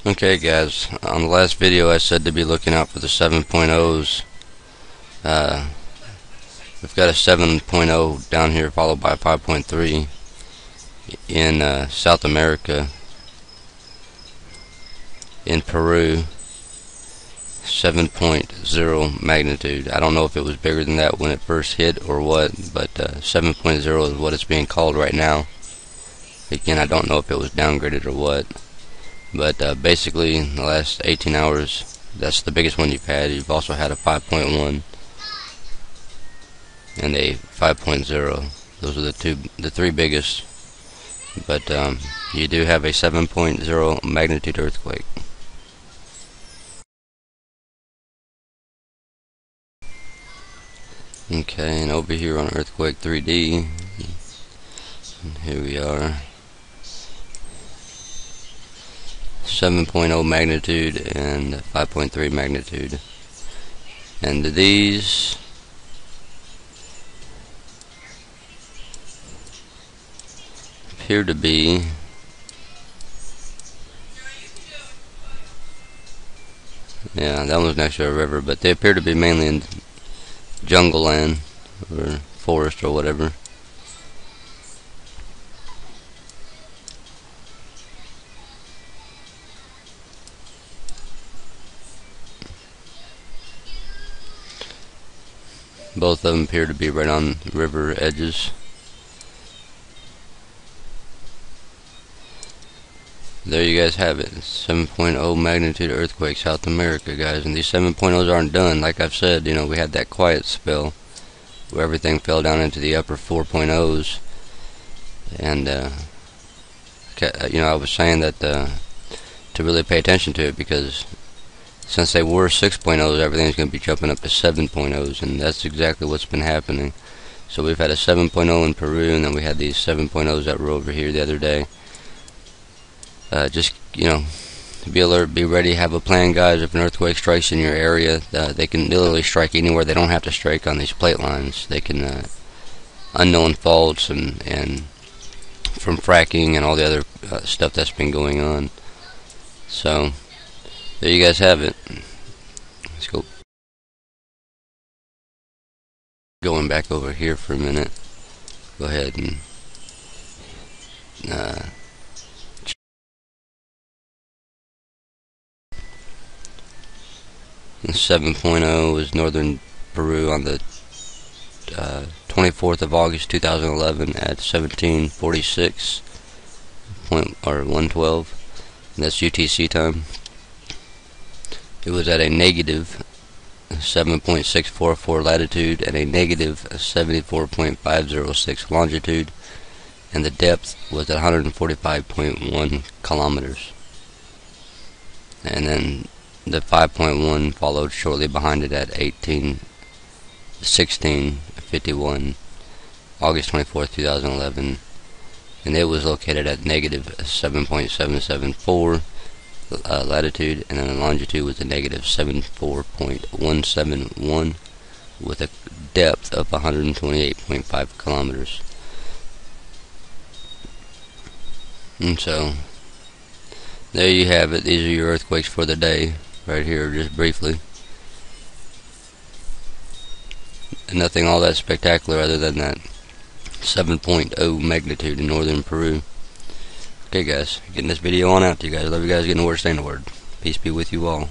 Okay guys, on the last video I said to be looking out for the 7.0s. We've got a 7.0 down here followed by a 5.3 in South America, in Peru. 7.0 magnitude. I don't know if it was bigger than that when it first hit or what, but 7.0 is what it's being called right now. Again, I don't know if it was downgraded or what. But basically, in the last 18 hours, that's the biggest one you've had. You've also had a 5.1 and a 5.0. Those are the three biggest. But you do have a 7.0 magnitude earthquake. Okay, and over here on Earthquake 3D, here we are. 7.0 magnitude and 5.3 magnitude, and these appear to be that one was next to a river, but they appear to be mainly in jungle land or forest or whatever. Both of them appear to be right on river edges. There you guys have it. 7.0 magnitude earthquake, South America, guys. And these 7.0s aren't done. Like I've said, we had that quiet spell where everything fell down into the upper 4.0s. And, I was saying that to really pay attention to it, because since they were 6.0s, everything's going to be jumping up to 7.0s, and that's exactly what's been happening. So we've had a 7.0 in Peru, and then we had these 7.0s that were over here the other day. Just, be alert, be ready, have a plan, guys. If an earthquake strikes in your area, they can literally strike anywhere. They don't have to strike on these plate lines. They can, unknown faults and from fracking and all the other stuff that's been going on. So there you guys have it. Let's go. Going back over here for a minute. Go ahead and 7.0 is northern Peru on the 24th of August 2011 at 1746 or 112. And that's UTC time. It was at a negative 7.644 latitude and a negative 74.506 longitude, and the depth was at 145.1 kilometers. And then the 5.1 followed shortly behind it at 16:51 August 24th 2011, and it was located at negative 7.774 latitude, and then the longitude was a negative 74.171 with a depth of 128.5 kilometers. And so there you have it. These are your earthquakes for the day right here, just briefly. And nothing all that spectacular other than that 7.0 magnitude in northern Peru. Okay guys, getting this video on out to you guys. Love you guys, getting the word, staying the word. Peace be with you all.